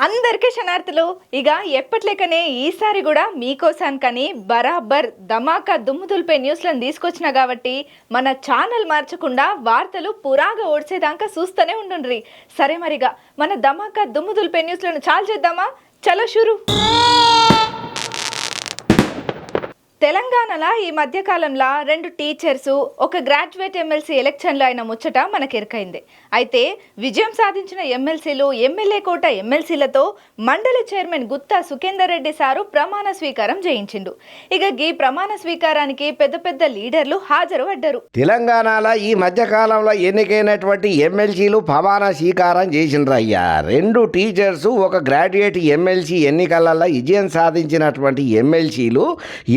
అందరికీ శనార్థులు. ఇక ఎప్పట్లేకనే ఈసారి కూడా మీకోసానికని బరాబర్ ధమాకా దుమ్ముదులిపే న్యూస్లను తీసుకొచ్చిన కాబట్టి మన ఛానల్ మార్చకుండా వార్తలు పురాగా ఓడ్చేదాకా చూస్తూనే ఉండుండ్రి. సరే మరిగా మన ధమాకా దుమ్ముదులిపే న్యూస్లను చాలు చేద్దామా? చలో షురు. తెలంగాణలో ఈ మధ్యకాలంలో 2 టీచర్స్ ఒక గ్రాడ్యుయేట్ ఎమ్మెల్సీ ఎలక్షన్లో అయిన ముచ్చట మనకు ఎరకైంది. అయితే విజయం సాధించిన ఎమ్మెల్సీలు ఎమ్మెల్యే కోట ఎమ్మెల్సీలతో మండలి చైర్మన్ గుత్తా సుఖేందర్ రెడ్డి సారు ప్రమాణ స్వీకారం చేయించిండు. ఇక ఈ ప్రమాణ స్వీకారానికి పెద్ద పెద్ద లీడర్లు హాజరు పడ్డారు. తెలంగాణలో ఈ మధ్యకాలంలో ఎన్నికైనటువంటి ఎమ్మెల్సీలు ప్రమాణ స్వీకారం చేసిండ్రయ్యా. 2 టీచర్స్ ఒక గ్రాడ్యుయేట్ ఎమ్మెల్సీ ఎన్నికలలో విజయం సాధించినటువంటి ఎమ్మెల్సీలు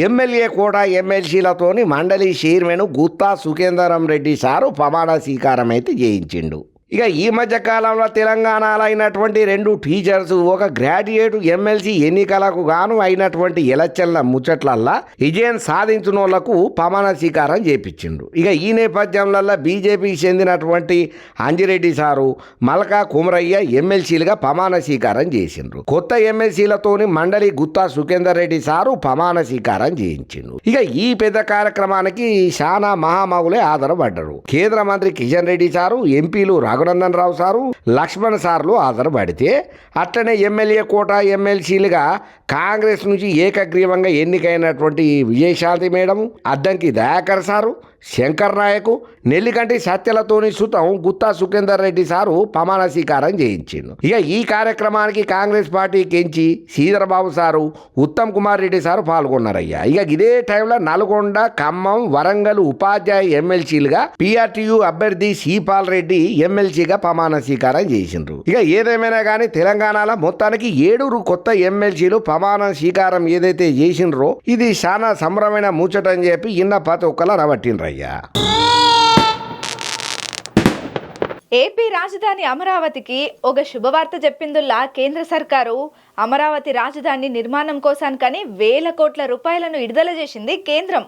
ఎమ్మెల్యే కూడా ఎమ్మెల్సీలతోని మండలి చైర్మన్ గుత్తా సుఖేందరం రెడ్డి సారు ప్రమాణ స్వీకారం అయితే చేయించిండు. ఇక ఈ మధ్య కాలంలో తెలంగాణలో అయినటువంటి 2 టీచర్స్ ఒక గ్రాడ్యుయేట్ ఎమ్మెల్సీ ఎన్నికలకు గాను అయినటువంటి ఎలక్షన్ల ముచ్చట్లల్లా విజయం సాధించిన వాళ్లకు ప్రమాణ స్వీకారం చేపించిండు. ఇక ఈ నేపథ్యంలో బీజేపీకి చెందినటువంటి అంజిరెడ్డి సారు, మల్కా కుమరయ్య ఎమ్మెల్సీలుగా ప్రమాణ స్వీకారం చేసిండ్రు. కొత్త ఎమ్మెల్సీలతోని మండలి గుత్తా సుఖేందర్ రెడ్డి సారు ప్రమాణ స్వీకారం చేయించిండు. ఇక ఈ పెద్ద కార్యక్రమానికి చాలా మహామగులే ఆధారపడ్డారు. కేంద్ర మంత్రి కిషన్ రెడ్డి సారు, ఎంపీలు రఘునందన్ రావు సారు, లక్ష్మణ్ సార్లు ఆధారపడితే అట్లనే ఎమ్మెల్యే కోట ఎమ్మెల్సీలుగా కాంగ్రెస్ నుంచి ఏకగ్రీవంగా ఎన్నికైనటువంటి విజయశాంతి మేడం, అద్దంకి దయాకర్ సారు, శంకర్ నాయకు, నెల్లికంటి సత్యలతోని సుతం గుత్తా సుఖేందర్ రెడ్డి సారు ప్రమాణ స్వీకారం చేయించిండు. ఇక ఈ కార్యక్రమానికి కాంగ్రెస్ పార్టీ కెంచి శ్రీధరబాబు సారు, ఉత్తమ్ కుమార్ రెడ్డి సారు పాల్గొన్నారయ్యా. ఇక ఇదే టైంలో నల్గొండ, ఖమ్మం, వరంగల్ ఉపాధ్యాయ ఎమ్మెల్సీలుగా పిఆర్టీయు అభ్యర్థి శ్రీపాల్ రెడ్డి ఎమ్మెల్సీగా ప్రమాణ స్వీకారం చేసిండ్రు. ఇక ఏదేమైనా కానీ తెలంగాణలో మొత్తానికి 7 కొత్త ఎమ్మెల్సీలు ప్రమాణ స్వీకారం ఏదైతే చేసిండ్రో ఇది చాలా సంబరమైన ముచ్చట అని చెప్పి ఇన్న ప్రతి ఒక్కలా రబట్టిండ్రయ్యా. ఏపీ రాజధాని అమరావతికి ఒక శుభవార్త చెప్పిందుల్లా కేంద్ర సర్కారు అమరావతి రాజధాని నిర్మాణం కోసానికని 1000 కోట్ల రూపాయలను విడుదల చేసింది కేంద్రం.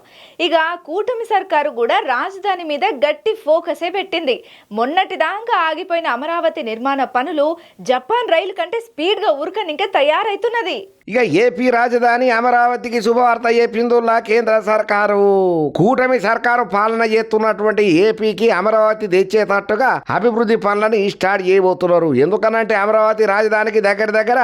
ఇక కూటమి సర్కారు కూడా రాజధాని మీద గట్టి ఫోకసే పెట్టింది. మొన్నటిదాకా ఆగిపోయిన అమరావతి నిర్మాణ పనులు జపాన్ రైలు కంటే స్పీడ్గా ఉరకనికే తయారైతున్నది. ఇక ఏపీ రాజధాని అమరావతికి శుభవార్త చెప్పిందుల్లా కేంద్ర సర్కారు. కూటమి సర్కారు పాలన చేస్తున్నటువంటి ఏపీకి అమరావతి తెచ్చేటట్టుగా అభివృద్ధి పనులను స్టార్ట్ చేయబోతున్నారు. ఎందుకనంటే అమరావతి రాజధానికి దగ్గర దగ్గర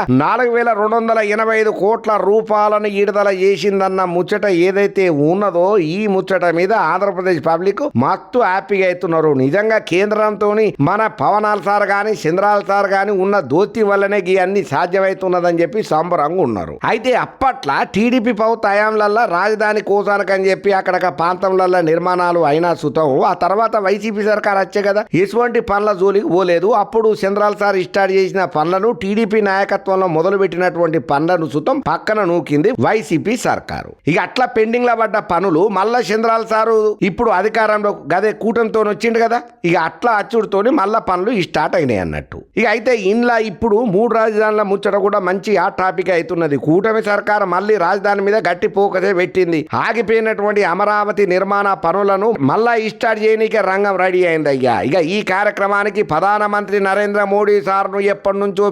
4285 కోట్ల రూపాయలను విడుదల చేసిందన్న ముచ్చట ఏదైతే ఉన్నదో ఈ ముచ్చట మీద ఆంధ్రప్రదేశ్ పబ్లిక్ మస్తు హ్యాపీగా అవుతున్నారు. నిజంగా కేంద్రంతో మన పవనాల్ సార్ గాని చంద్రాల సార్ గాని ఉన్న దోస్తి వల్లనే అన్ని సాధ్యమవుతున్నదని చెప్పి సంబరంగా ఉన్నారు. అయితే అప్పట్లో టీడీపీ ప్రభుత్వ హయాంలల్లో రాజధాని కోసానికని చెప్పి అక్కడ ప్రాంతంలో నిర్మాణాలు అయినా సుతం ఆ తర్వాత వైసీపీ సర్కార్ వచ్చే కదా ఎటువంటి పనుల జోలికి పోలేదు. అప్పుడు చంద్రాల సార్ స్టార్ట్ చేసిన పనులను టీడీపీ నాయకత్వంలో మొదలు పెట్టినటువంటి పనులను సుతం పక్కన నూకింది వైసీపీ సర్కారు. ఇక అట్లా పెండింగ్ లో పడ్డ పనులు మళ్ళా చంద్రాల సారు ఇప్పుడు అధికారంలో గదే కూటమితో వచ్చిండు కదా, ఇక అట్లా అచ్చుడితోని మళ్ళా పనులు స్టార్ట్ అయినాయి అన్నట్టు. ఇక అయితే ఇంట్లో ఇప్పుడు 3 రాజధానుల ముచ్చట కూడా మంచి ఆ టాపిక్ అవుతున్నది. కూటమి సర్కారు మళ్ళీ రాజధాని మీద గట్టి పోకసే పెట్టింది. ఆగిపోయినటువంటి అమరావతి నిర్మాణ పనులను మళ్ళా స్టార్ట్ చేయనీకే రంగం రెడీ అయింది అయ్యా. ఇక ఈ కార్యక్రమానికి ప్రధానమంత్రి నరేంద్ర మోడీ సార్ను ఎప్పటి నుంచో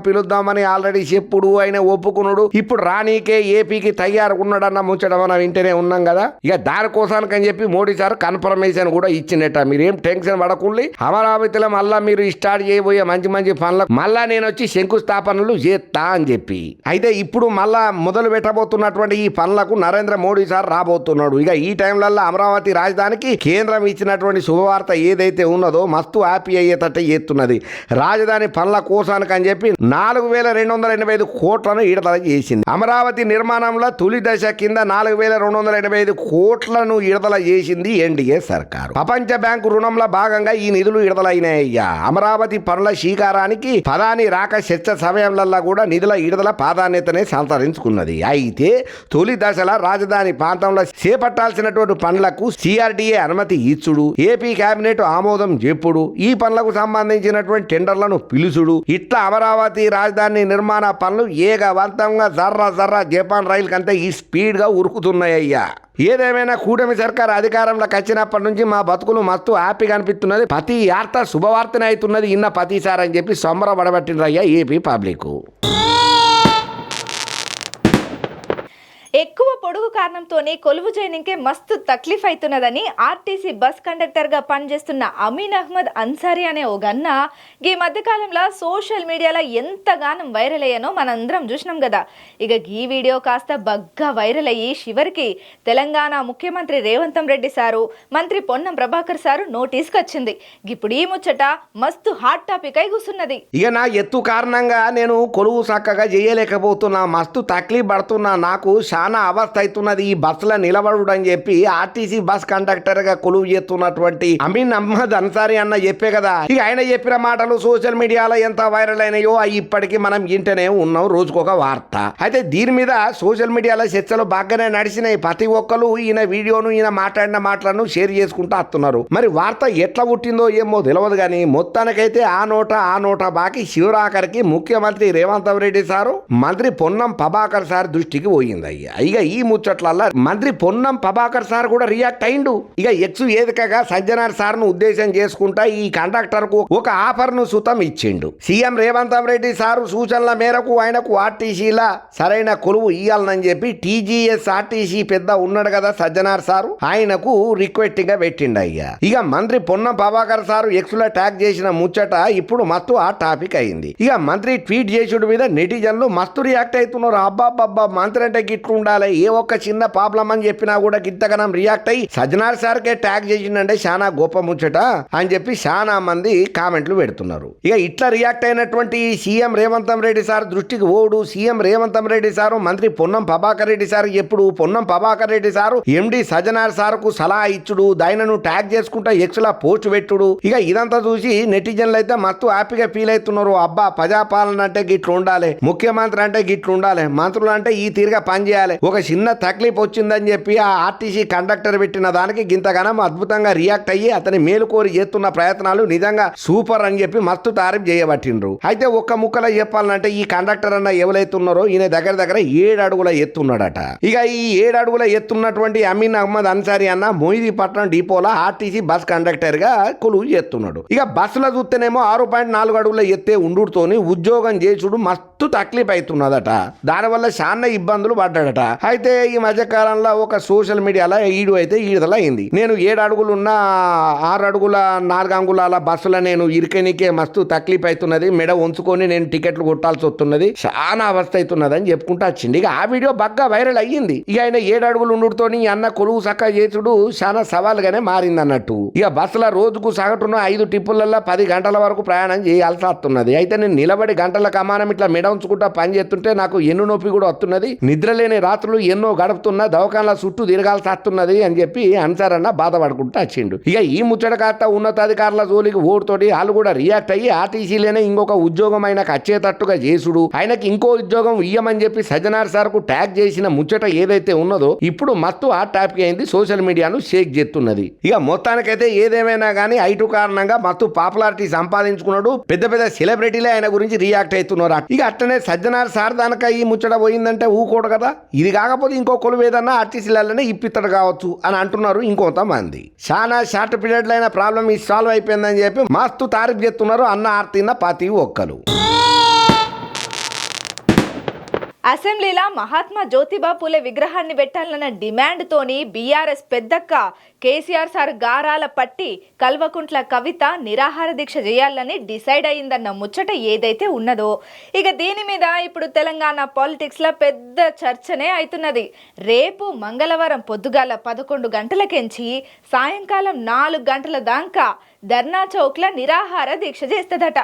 పిలుద్దామని ఆల్రెడీ చెప్పుడు ఆయన ఒప్పుకున్నాడు. ఇప్పుడు రానీకే ఏపీకి తయారు ఉన్నాడన్న ముచ్చట మనం వింటనే ఉన్నాం కదా. ఇక దానికోసానికని చెప్పి మోడీ సార్ కన్ఫర్మేషన్ కూడా ఇచ్చినట్ట. మీరేం టెన్షన్ పడకుండా అమరావతిలో మళ్ళా మీరు స్టార్ట్ చేయబోయే మంచి పనులకు మళ్ళా నేను వచ్చి శంకుస్థాపనలు చేస్తా అని చెప్పి అయితే ఇప్పుడు మళ్ళా మొదలు పెట్టబోతున్నటువంటి ఈ పనులకు నరేంద్ర మోడీ సార్ రాబోతున్నాడు. ఇక ఈ టైంలలో అమరావతి రాజధానికి కేంద్రం ఇచ్చినటువంటి శుభవార్త ఏదైతే ఉన్నదో మస్తు హ్యాపీ అయ్యేటట్టు చేస్తున్నది. రాజధాని పనుల కోసానికి అని చెప్పి 4285 కోట్లను విడుదల చేసింది. అమరావతి నిర్మాణంలో తొలి దశ కింద 4285 కోట్లను విడుదల చేసింది ఎన్డీఏ సర్కారు. ప్రపంచ బ్యాంకు రుణంలో భాగంగా ఈ నిధులు విడుదలైనాయ్యా. అమరావతి పనుల శ్రీకారానికి ప్రధాని రాక చర్చ సమయంలో కూడా నిధుల విడుదల ప్రాధాన్యత ప్రాధాన్యతనే సంతరించుకున్నది. అయితే తొలి దశలో రాజధాని ప్రాంతంలో చేపట్టాల్సినటువంటి పనులకు సిఆర్డీఏ అనుమతి ఇచ్చుడు, ఏపీ కేబినెట్ ఆమోదం చెప్పుడు, ఈ పనులకు సంబంధించినటువంటి టెండర్లను పిలుచుడు, ఇట్లా అమరావతి రాజధాని నిర్మాణ పనులు ఏకవంతంగా జర్రా జపాన్ రైలు కంటే ఈ స్పీడ్గా ఉరుకుతున్నాయ్యా. ఏదేమైనా కూటమి సర్కార్ అధికారంలోకి వచ్చినప్పటి నుంచి మా బతుకులు మస్తు హ్యాపీగా అనిపిస్తున్నది. ప్రతి వార్త శుభవార్తనే అవుతున్నది ఇన్న ప్రతిసారి అని చెప్పి సంబరపడబట్టినరయ్యా ఏపీ పబ్లిక్. ఎక్కువ పొడుగు కారణంతోనే కొలువు చేయనికే మస్తు తక్లీఫ్ అవుతున్నదని ఆర్టీసీ బస్ కండక్టర్గా పనిచేస్తున్న అమీన్ అహ్మద్ అన్సారీ అనే ఓ గన్న ఈ మధ్యకాలంలో సోషల్ మీడియాలో ఎంతగానం వైరల్ అయ్యానో మనందరం చూసినాం కదా. ఇక ఈ వీడియో కాస్త బగ్గా వైరల్ అయ్యి చివరికి తెలంగాణ ముఖ్యమంత్రి రేవంత్ రెడ్డి సారు, మంత్రి పొన్నం ప్రభాకర్ సారు నోటీస్కి వచ్చింది. ఇప్పుడు ఈ ముచ్చట మస్తు హాట్ టాపిక్ అయి కూర్చున్నది. ఇక నా ఎత్తు కారణంగా నేను కొలువు చక్కగా చేయలేకపోతున్నా, మస్తు తక్లీఫ్ పడుతున్నా, నాకు చాలా అవస్థ అవుతున్నది ఈ బస్సులో నిలబడు అని చెప్పి ఆర్టీసీ బస్ కండక్టర్ గా కొలువు చేస్తున్నటువంటి అమీన్ అహ్మద్ అన్సారీ అన్న చెప్పే కదా. ఇక ఆయన చెప్పిన మాటలు సోషల్ మీడియాలో ఎంత వైరల్ అయినాయో అవి ఇప్పటికీ మనం ఇంటనే ఉన్నాం, రోజుకొక వార్త. అయితే దీని మీద సోషల్ మీడియాలో చర్చలు బాగానే నడిచినాయి. ప్రతి ఒక్కరు ఈయన వీడియోను ఈయన మాట్లాడిన మాటలను షేర్ చేసుకుంటూ వస్తున్నారు. మరి వార్త ఎట్లా పుట్టిందో ఏమో తెలియదు కానీ మొత్తానికైతే ఆ నోట బాకి శివరాఖరికి ముఖ్యమంత్రి రేవంత్ రెడ్డి సారు, మంత్రి పొన్నం ప్రభాకర్ సార్ దృష్టికి పోయింది అయ్యా. ఇక ఈ ముచ్చట్లల్లా మంత్రి పొన్నం ప్రభాకర్ సార్ కూడా రియాక్ట్ అయిండు. ఇక ఎక్స్ వేదికగా సజ్జనార్ సార్ ను ఉద్దేశం చేసుకుంటా ఈ కండక్టర్ కు ఒక ఆఫర్ ను సుతం ఇచ్చిండు. సీఎం రేవంత్ రెడ్డి సారు సూచనల మేరకు ఆయనకు ఆర్టీసీలా సరైన కొలువు ఇయ్యాలని చెప్పి టీజీఎస్ ఆర్టీసీ పెద్ద ఉన్నాడు కదా సజ్జనార్ సారు, ఆయనకు రిక్వెస్టింగ్ గా పెట్టిండు అయ్యా. ఇక మంత్రి పొన్నం ప్రభాకర్ సారు ఎక్స్ లో ట్యాగ్ చేసిన ముచ్చట ఇప్పుడు మస్తు ఆ టాపిక్ అయింది. ఇక మంత్రి ట్వీట్ చేసుడు మీద నెటిజన్లు మస్తు రియాక్ట్ అవుతున్నారు. అబ్బాబ్బా మంత్రి అంటే గిట్లు ఉండాలి, ఏ ఒక్క చిన్న ప్రాబ్లం అని చెప్పినా కూడా గింతగనం రియాక్ట్ అయ్యి సజ్జనార్ సార్కే ట్యాగ్ చేసిండే చాలా గొప్ప ముచ్చట అని చెప్పి చాలా మంది కామెంట్లు పెడుతున్నారు. ఇక ఇట్లా రియాక్ట్ అయినటువంటి సీఎం రేవంత్ రెడ్డి సార్ దృష్టికి ఓడు సీఎం రేవంత్ రెడ్డి సారు మంత్రి పొన్నం ప్రభాకర్ రెడ్డి సార్ ఎప్పుడు పొన్నం ప్రభాకర్ రెడ్డి సారు ఎండి సజ్జనార్ సార్కు సలహా ఇచ్చుడు, దానిను ట్యాగ్ చేసుకుంటా ఎక్స్లా పోస్ట్ పెట్టుడు. ఇక ఇదంతా చూసి నెటిజన్లు అయితే మస్తు హ్యాపీగా ఫీల్ అవుతున్నారు. అబ్బా ప్రజాపాలన అంటే గిట్లు ఉండాలి, ముఖ్యమంత్రి అంటే గిట్లు ఉండాలి, మంత్రులు అంటే ఈ తీరుగా పనిచేయాలి. ఒక చిన్న తక్లీఫ్ వచ్చిందని చెప్పి ఆ ఆర్టీసీ కండక్టర్ పెట్టిన దానికి గింతగానం అద్భుతంగా రియాక్ట్ అయ్యి అతని మేలుకోరి చేస్తున్న ప్రయత్నాలు నిజంగా సూపర్ అని చెప్పి మస్తు తారీఫ్ చేయబట్టిండ్రు. అయితే ఒక్క ముక్కలో చెప్పాలంటే ఈ కండక్టర్ అన్న ఎవరైతున్నారో ఈయన దగ్గర 7 అడుగుల ఎత్తున్నాడట. ఇక ఈ 7 అడుగుల ఎత్తున్నటువంటి అమీన్ అహ్మద్ అన్సారీ అన్న మొయిదీపట్నం డిపోలో ఆర్టీసీ బస్ కండక్టర్ గా కొలువు చేస్తున్నాడు. ఇక బస్సులో చూస్తేనేమో 6.4 అడుగుల ఎత్తే ఉండుతోని ఉద్యోగం చేసుడు మస్తు తక్లీఫ్ అవుతున్నదట. దానివల్ల చాలా ఇబ్బందులు పడ్డాడట. అయితే ఈ మధ్య కాలంలో ఒక సోషల్ మీడియాలో ఈడుదల అయింది. నేను 7 అడుగులున్న 6 అడుగుల 4 అంగుళాల బస్సులో నేను ఇరికనికే మస్తు తక్లీఫ్ అవుతున్నది, మెడ ఉంచుకొని నేను టికెట్లు కొట్టాల్సి వస్తున్నది, చాలా అవస్థ అవుతున్నది అని చెప్పుకుంటూ వచ్చింది. ఇక ఆ వీడియో బాగా వైరల్ అయ్యింది. ఇక ఆయన 7 అడుగులు ఉండుతోని అన్న కొలువు చక్క చేసుడు చాలా సవాల్గానే మారింది అన్నట్టు. ఇక బస్సుల రోజుకు సగటున 5 టిప్పులలో 10 గంటల వరకు ప్రయాణం చేయాల్సి వస్తున్నది. అయితే నేను నిలబడి గంటల కమానం ఇట్లా మెడ ఉంచుకుంటా పని చేస్తుంటే నాకు ఎన్ను నొప్పి కూడా వస్తున్నది, నిద్రలేని రాత్రులు ఎన్నో గడుపుతున్నా దవాఖానల చుట్టూ తిరగాల్సి వస్తున్నది అని చెప్పి అన్సార్ అన్న బాధపడుకుంటూ వచ్చిండు. ఇక ఈ ముచ్చట కాస్త ఉన్నతాధికారుల జోలికి ఓటుతోటి వాళ్ళు కూడా రియాక్ట్ అయ్యి ఆర్టీసీలోనే ఇంకొక ఉద్యోగం ఆయనకు వచ్చేటట్టుగా చేసుడు, ఆయనకి ఇంకో ఉద్యోగం ఇయ్యమని చెప్పి సజ్జనార్ సార్ కు ట్యాగ్ చేసిన ముచ్చట ఏదైతే ఉన్నదో ఇప్పుడు మస్తు ఆ టాపిక్ అయింది, సోషల్ మీడియాను షేక్ చేస్తున్నది. ఇక మొత్తానికైతే ఏదేమైనా కానీ ఐటు కారణంగా మస్తు పాపులారిటీ సంపాదించుకున్నాడు, పెద్ద పెద్ద సెలబ్రిటీలే ఆయన గురించి రియాక్ట్ అవుతున్నారు. ఇక అట్లనే సజ్జనార్ సార్ దానిక ఈ ముచ్చట పోయిందంటే ఊకోడు కదా, ఇది కాకపోతే ఇంకో కొలువు ఏదన్నా ఆర్టీసీలనే ఇప్పిత్తడు కావచ్చు అని అంటున్నారు ఇంకొంతమంది. చాలా షార్ట్ పీరియడ్ అయిన ప్రాబ్లం ఈ సాల్వ్ అయిపోయిందని చెప్పి మస్తు తారీఫ్ చేస్తున్నారు అన్న ఆర్తిన్న ప్రతి ఒక్కరు. అసెంబ్లీలో మహాత్మా జ్యోతిబా పూలే విగ్రహాన్ని పెట్టాలన్న డిమాండ్తోని బీఆర్ఎస్ పెద్దక్క కేసీఆర్ సార్ గారాల పట్టి కల్వకుంట్ల కవిత నిరాహార దీక్ష చేయాలని డిసైడ్ అయ్యిందన్న ముచ్చట ఏదైతే ఉన్నదో ఇక దీని మీద ఇప్పుడు తెలంగాణ పాలిటిక్స్లో పెద్ద చర్చనే అవుతున్నది. రేపు మంగళవారం పొద్దుగాల 11 గంటలకెంచి సాయంకాలం 4 గంటల దాకా ధర్నా చౌక్ల నిరాహార దీక్ష చేస్తదట.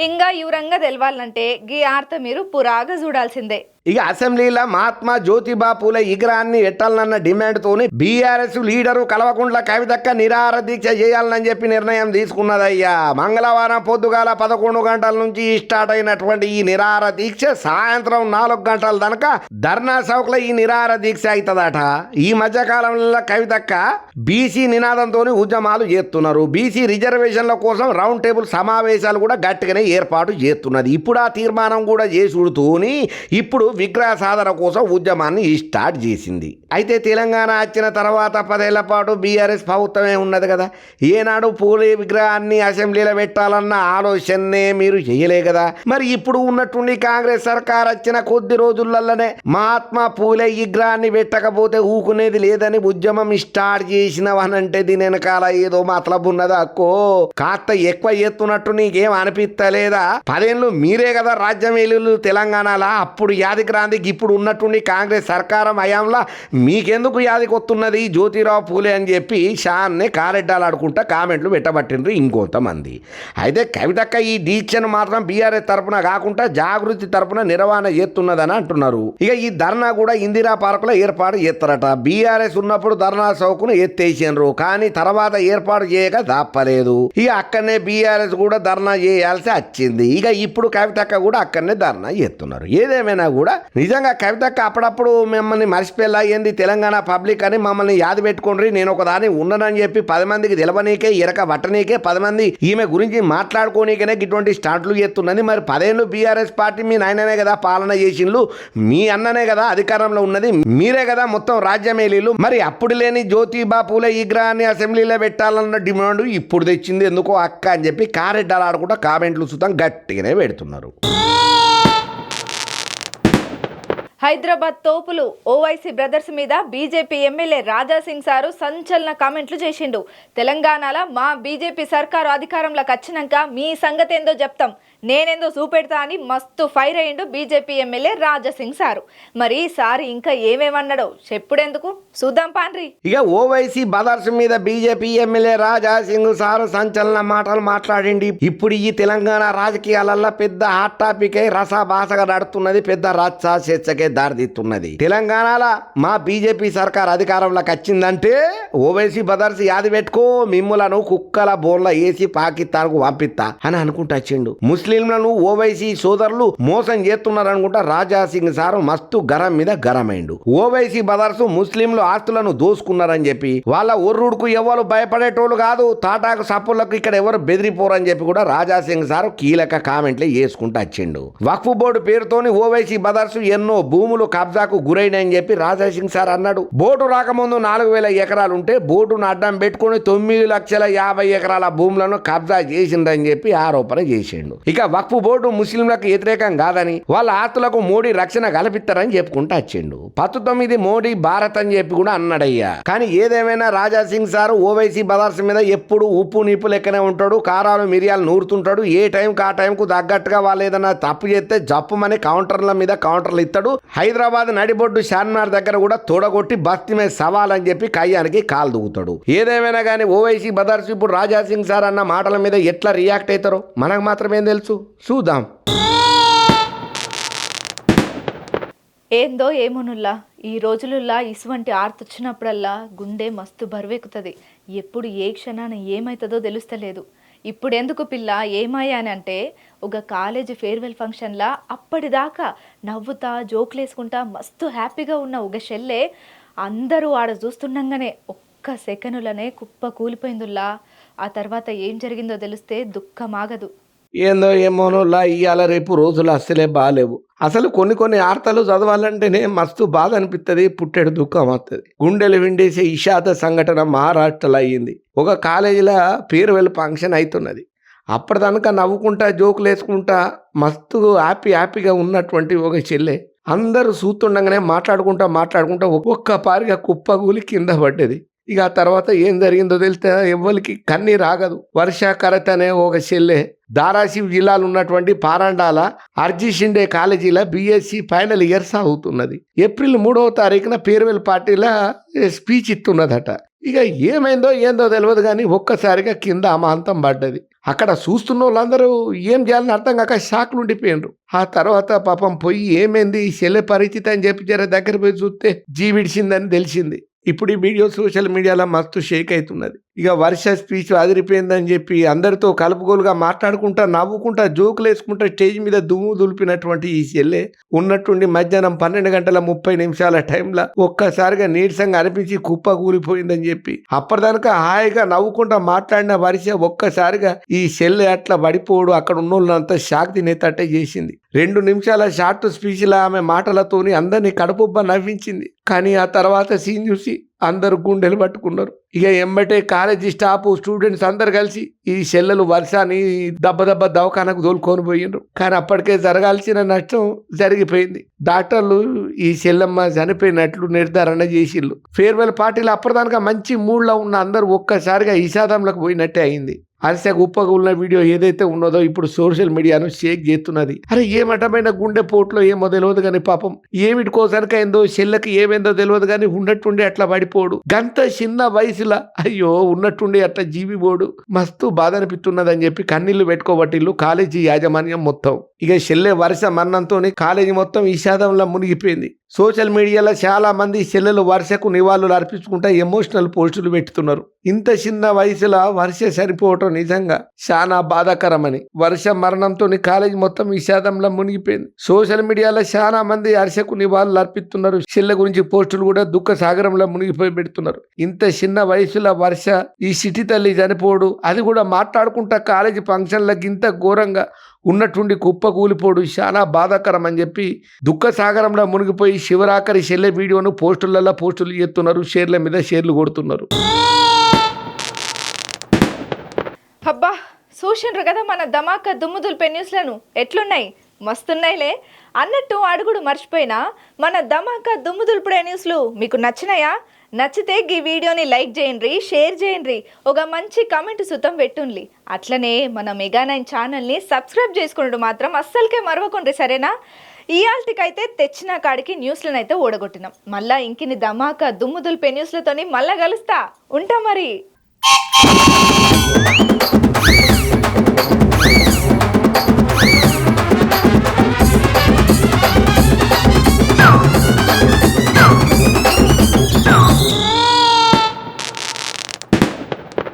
ఇంకా యువరంగా తెలవాలంటే గీ ఆర్త మీరు పురాగా చూడాల్సిందే. ఇక అసెంబ్లీలో మహాత్మా జ్యోతిబా పూలే విగ్రహాన్ని ఎట్టాలన్న డిమాండ్తోని బీఆర్ఎస్ లీడరు కల్వకుంట్ల కవితక్క నిరాహార దీక్ష చేయాలని చెప్పి నిర్ణయం తీసుకున్నదయ్యా. మంగళవారం పొద్దుగాల 11 గంటల నుంచి స్టార్ట్ అయినటువంటి ఈ నిరాహార దీక్ష సాయంత్రం 4 గంటల దాకా ధర్నా చౌక్లో ఈ నిరాహార దీక్ష అవుతుందట. ఈ మధ్య కాలంలో కవితక్క బీసీ నినాదంతో ఉద్యమాలు చేస్తున్నారు. బీసీ రిజర్వేషన్ల కోసం రౌండ్ టేబుల్ సమావేశాలు కూడా గట్టిగానే ఏర్పాటు చేస్తున్నది. ఇప్పుడు ఆ తీర్మానం కూడా చేసుడుతూని ఇప్పుడు విగ్రహ సాధన కోసం ఉద్యమాన్ని స్టార్ట్ చేసింది. అయితే తెలంగాణ వచ్చిన తర్వాత 10 ఏళ్ల పాటు బీఆర్ఎస్ ప్రభుత్వమే ఉన్నది కదా. ఏనాడు పూలే విగ్రహాన్ని అసెంబ్లీలో పెట్టాలన్న ఆలోచనే మీరు చేయలే కదా. మరి ఇప్పుడు ఉన్నట్టుండి కాంగ్రెస్ సర్కార్ వచ్చిన కొద్ది రోజులలోనే మహాత్మా పూలే విగ్రహాన్ని పెట్టకపోతే ఊకునేది లేదని ఉద్యమం స్టార్ట్ చేసినవనంటే దీని వెనకాల ఏదో మతలబు ఉన్నదా అక్కో. కాస్త ఎక్కువ ఎత్తున్నట్టు నీకేం అనిపిస్తలేదా? 10 ఏళ్ళు మీరే కదా రాజ్యం ఏలు తెలంగాణలో. అప్పుడు యాదికి రాందికి ఇప్పుడు ఉన్నట్టుండి కాంగ్రెస్ సర్కారం హయాంలో మీకెందుకు యాదికి వస్తున్నది జ్యోతిరావు పూలే అని చెప్పి షాన్నే కారెడ్డాలాడుకుంటా కామెంట్లు పెట్టబట్టిండ్రు ఇంకొంతమంది. అయితే కవితక్క ఈ దీక్షను మాత్రం బీఆర్ఎస్ తరపున కాకుండా జాగృతి తరపున నిర్వహణ చేస్తున్నదని అంటున్నారు. ఇక ఈ ధర్నా కూడా ఇందిరా పార్కులో ఏర్పాటు చేస్తారట. బీఆర్ఎస్ ఉన్నప్పుడు ధర్నా చౌక్ను ఎత్తేసిండ్రు, కానీ తర్వాత ఏర్పాటు చేయక తప్పలేదు. ఇక అక్కడనే బీఆర్ఎస్ కూడా ధర్నా చేయాల్సి వచ్చింది. ఇక ఇప్పుడు కవితక్క కూడా అక్కడనే ధర్నా చేస్తున్నారు. ఏదేమైనా కూడా నిజంగా కవితక్క అప్పుడప్పుడు మిమ్మల్ని మర్చిపోయేలా ఏంది తెలంగాణ పబ్లిక్ అని మమ్మల్ని యాది పెట్టుకోండి, నేను ఒక దాన్ని ఉన్నానని చెప్పి 10 మందికి తెలవనీకే ఇరక వట్టనీకే 10 మంది ఈమె గురించి మాట్లాడుకోనీకనే ఇటువంటి స్టార్ట్లు చేస్తున్నది. మరి 10 ఏళ్ళు బీఆర్ఎస్ పార్టీ మీ నాయననే కదా పాలన చేసిండ్రు, మీ అన్ననే కదా అధికారంలో ఉన్నది, మీరే కదా మొత్తం రాజ్యమేలీలు. మరి అప్పుడు లేని జ్యోతిబా పూలే విగ్రహాన్ని అసెంబ్లీలో పెట్టాలన్న డిమాండ్ ఇప్పుడు తెచ్చింది ఎందుకో అక్క అని చెప్పి కారెడ్డాలు ఆడుకుంటా కామెంట్లు సుతం గట్టిగానే పెడుతున్నారు. హైదరాబాద్ తోపులు ఓవైసీ బ్రదర్స్ మీద బీజేపీ ఎమ్మెల్యే రాజాసింగ్ సారు సంచలన కామెంట్లు చేసిండు. తెలంగాణలో మా బీజేపీ సర్కారు అధికారంలోకి వచ్చినాక మీ సంగతి ఏందో చెప్తాం, నేనేందో చూపెడతా అని మస్తు ఫైర్ అయ్యిండు బీజేపీ ఎమ్మెల్యే రాజాసింగ్ సారు. మరి ఈసారి ఇంకా ఏమేమన్నాడో చెప్పుడెందుకు చూద్దాం పాండ్రి. ఇక ఓవైసీ బ్రదర్స్ మీద బీజేపీ ఎమ్మెల్యే రాజాసింగ్ సారు సంచలన మాటలు మాట్లాడింది. ఇప్పుడు ఈ తెలంగాణ రాజకీయాలలో పెద్ద హాట్ టాపిక్ అయి రసాభాసగా నడుతున్నది, పెద్ద రచ్చ చర్చకే దారితీస్తున్నది. తెలంగాణలో మా బీజేపీ సర్కార్ అధికారంలోకి వచ్చిందంటే ఓవైసీ బ్రదర్స్ యాది పెట్టుకో మిమ్ములను కుక్కల బోన్ల వేసి పాకిస్తాన్కు పంపిస్తా అని అనుకుంటా వచ్చిండు. ముస్లింలను ఓవైసీ సోదరులు మోసం చేస్తున్నారు అనుకుంటా రాజాసింగ్ సారు మస్తు గరం మీద గరమైండు. ఓవైసీ బ్రదర్స్ ముస్లింలు ఆస్తులను దోసుకున్నారని చెప్పి వాళ్ళ ఒర్రుడుకు ఎవరు భయపడేటోళ్ళు కాదు, తాటాకు సప్పులకు ఇక్కడ ఎవరు బెదిరిపోరని చెప్పి కూడా రాజాసింగ్ సారు కీలక కామెంట్లే చేసుకుంటా వచ్చిండు. వక్ఫ్ బోర్డు పేరుతోని ఓవైసీ బ్రదర్స్ ఎన్నో భూములు కబ్జాకు గురైనాయని చెప్పి రాజాసింగ్ సార్ అన్నాడు. బోర్డు రాకముందు 4000 ఎకరాలు ఉంటే బోర్డును అడ్డం పెట్టుకుని 9,50,000 ఎకరాల భూములను కబ్జా చేసిందని చెప్పి ఆరోపణ చేసిండు. ఇక వక్ఫ్ బోర్డు ముస్లింలకు వ్యతిరేకం కాదని వాళ్ళ ఆస్తులకు మోడీ రక్షణ కల్పిస్తారని చెప్పుకుంటూ వచ్చిండు. 19 మోడీ భారత్ అని చెప్పి కూడా అన్నాడయ్యా. కానీ ఏదేమైనా రాజాసింగ్ సార్ ఓవైసీ బ్రదర్స్ మీద ఎప్పుడు ఉప్పు నీపు లెక్కనే ఉంటాడు, కారాలు మిరియాలు నూరుతుంటాడు. ఏ టైంకి ఆ టైంకు తగ్గట్టుగా వాళ్ళు ఏదైనా తప్పు చేస్తే జప్పుమని కౌంటర్ల మీద కౌంటర్లు ఇస్తాడు. హైదరాబాద్ నడిబొడ్డు చార్మినార్ దగ్గర కూడా తోడగొట్టి బస్తీ మీద సవాల్ అని చెప్పి కయ్యానికి కాలు దూకుతాడు. ఏదేమైనా కానీ ఓవైసీ బ్రదర్స్ ఇప్పుడు రాజాసింగ్ సార్ అన్న మాటల మీద ఎట్లా రియాక్ట్ అవుతారో మనకు మాత్రమే తెలుసు, చూద్దాం. ఏందో ఏమోనుల్లా ఈ రోజులుల్లా ఇసువంటి ఆర్తొచ్చినప్పుడల్లా గుండె మస్తు బరువెక్కుతుంది. ఎప్పుడు ఏ క్షణాన ఏమవుతుందో తెలుస్తలేదు. ఇప్పుడెందుకు పిల్ల ఏమాయా అని అంటే ఒక కాలేజీ ఫేర్వెల్ ఫంక్షన్లా అప్పటిదాకా నవ్వుతా జోకులేసుకుంటా మస్తు హ్యాపీగా ఉన్న ఒక షెల్లే అందరూ ఆడ చూస్తుండగానే ఒక్క సెకనులనే కుప్ప కూలిపోయిందిలా. ఆ తర్వాత ఏం జరిగిందో తెలిస్తే దుఃఖం ఆగదు. ఏందో ఏమోనోలా ఇవాళ రేపు రోజులు అస్సలే బాగాలేవు. అసలు కొన్ని ఆర్తలు చదవాలంటేనే మస్తు బాధ అనిపిస్తుంది, పుట్టెడు దుఃఖం వస్తుంది. గుండెలు విండేసే ఇషాద సంఘటన మహారాష్ట్రలో అయ్యింది. ఒక కాలేజీలో ఫేర్వెల్ ఫంక్షన్ అవుతున్నది. అప్పటిదాకా నవ్వుకుంటా జోకులు వేసుకుంటా మస్తు హ్యాపీగా ఉన్నటువంటి ఒక చెల్లె అందరూ చూస్తుండగానే మాట్లాడుకుంటా ఒక్కొక్క పారిగా కుప్పగూలి కింద పడ్డది. ఇక ఆ తర్వాత ఏం జరిగిందో తెలిస్తే ఎవ్వరికి కన్నీరు ఆగదు. వర్షాకరత అనే ఒక చెల్లె ధారాసివ్ జిల్లాలో ఉన్నటువంటి పారండాల ఆర్జీ షిండే కాలేజీలో బీఎస్సీ ఫైనల్ ఇయర్ సాగుతున్నది. ఏప్రిల్ 3వ తారీఖున ఫేర్వెల్ పార్టీలో స్పీచ్ ఇస్తున్నదట. ఇక ఏమైందో ఏందో తెలియదు కానీ ఒక్కసారిగా కింద అమాంతం పడ్డది. అక్కడ చూస్తున్న వాళ్ళందరూ ఏం చేయాలని అర్థం కాక షాక్లు ఉండిపోయిండ్రు. ఆ తర్వాత పాపం పోయి ఏమైంది చెల్లె పరిస్థితి అని చెప్పి జర దగ్గర పోయి చూస్తే జీవిడిచిందని తెలిసింది. ఇప్పుడు ఈ వీడియో సోషల్ మీడియాలో మస్తు షేక్ అవుతున్నది. ఇక వర్ష స్పీచ్ అదిరిపోయిందని చెప్పి అందరితో కలుపుగోలుగా మాట్లాడుకుంటా నవ్వుకుంటా జోకులు వేసుకుంటా స్టేజ్ మీద దుమ్ము దులిపినటువంటి ఈ చెల్లె ఉన్నట్టుండి మధ్యాహ్నం 12:30 టైంలో ఒక్కసారిగా నీరసంగా అనిపించి కుప్ప కూలిపోయిందని చెప్పి అప్పటిదాకా హాయిగా నవ్వుకుంటా మాట్లాడిన వర్ష ఒక్కసారిగా ఈ చెల్లె అట్లా పడిపోవడం అక్కడ ఉన్న వాళ్ళంతా షాక్ తినేటట్టే చేసింది. 2 నిమిషాల షార్ట్ స్పీచ్లో ఆమె మాటలతోని అందరినీ కడుపుబ్బ నవ్వించింది. కానీ ఆ తర్వాత సీన్ చూసి అందరు గుండెలు పట్టుకున్నారు. ఇక ఎంబటే కాలేజీ స్టాఫ్ స్టూడెంట్స్ అందరు కలిసి ఈ చెల్లెలు వర్షాన్ని దెబ్బ దవాఖానకు తోలుకొని పోయిండ్రు. కానీ అప్పటికే జరగాల్సిన నష్టం జరిగిపోయింది. డాక్టర్లు ఈ చెల్లెమ్మ చనిపోయినట్లు నిర్ధారణ చేసిళ్ళు. ఫేర్వెల్ పార్టీలో అప్పటిదానికా మంచి మూడ్లో ఉన్న అందరూ ఒక్కసారిగా ఇషాదంలోకి పోయినట్టే అయింది. అరిసె ఉప్పగా ఉన్న వీడియో ఏదైతే ఉన్నదో ఇప్పుడు సోషల్ మీడియాను షేక్ చేస్తున్నది. అరే ఏమటమైన గుండె పోట్లో ఏమో తెలియదు కానీ పాపం ఏమిటి కోసరికైందో చెల్లెకి ఏమైందో తెలియదు కానీ ఉన్నట్టుండి అట్లా పడిపోడు. గంత చిన్న వయసులో అయ్యో ఉన్నట్టుండి అట్లా జీవిపోడు మస్తు బాధ అనిపిస్తున్నదని చెప్పి కన్నీళ్లు పెట్టుకోబట్టిల్లు కాలేజీ యాజమాన్యం మొత్తం. ఇక చెల్లె వర్ష మరణంతో కాలేజీ మొత్తం విషాదంలో మునిగిపోయింది. సోషల్ మీడియాలో చాలా మంది చెల్లెలు వర్షకు నివాళులు అర్పించుకుంటా ఎమోషనల్ పోస్టులు పెడుతున్నారు. ఇంత చిన్న వయసులో వర్ష చనిపోవటం నిజంగా చాలా బాధాకరమని. వర్ష మరణంతో కాలేజీ మొత్తం విషాదంలో మునిగిపోయింది. సోషల్ మీడియాలో చాలా మంది వర్షకు నివాళులు అర్పిస్తున్నారు. చెల్లె గురించి పోస్టులు కూడా దుఃఖ సాగరంలో మునిగిపోయి పెడుతున్నారు. ఇంత చిన్న వయసులో వర్ష ఈ సిటీ తల్లి చనిపోడు, అది కూడా మాట్లాడుకుంటా కాలేజీ ఫంక్షన్లకు ఇంత ఘోరంగా ఉన్నట్టుండి కుప్ప కూలిపోడు చాలా బాధాకరం అని చెప్పి దుఃఖ సాగరంలో మునిగిపోయి శివరాకరి చెల్లె వీడియోను పోస్టులు చేస్తున్నారు. షేర్ల మీద షేర్లు కొడుతున్నారు. అబ్బా చూసిండ్రు కదా మన ధమాకా దుమ్ము దులిపే న్యూస్లను ఎట్లున్నాయి, మస్తున్నాయిలే. అన్నట్టు అడుగుడు మర్చిపోయినా మన ధమాకా దుమ్ము దులిపే న్యూస్లు మీకు నచ్చినాయా? నచ్చితే ఈ వీడియోని లైక్ చేయండి, షేర్ చేయండి, ఒక మంచి కామెంట్ సుతం పెట్టుండ్లి. అట్లనే మన మెగా9 ఛానల్ని సబ్స్క్రైబ్ చేసుకున్నట్టు మాత్రం అస్సలకే మరవకుండ్రి, సరేనా? ఇయాల్టికైతే తెచ్చిన కాడికి న్యూస్లను అయితే ఓడగొట్టినాం. మళ్ళా ఇంకిని ధమాకా దుమ్ము దులిపే న్యూస్లతోని మళ్ళా కలుస్తా ఉంటా మరి.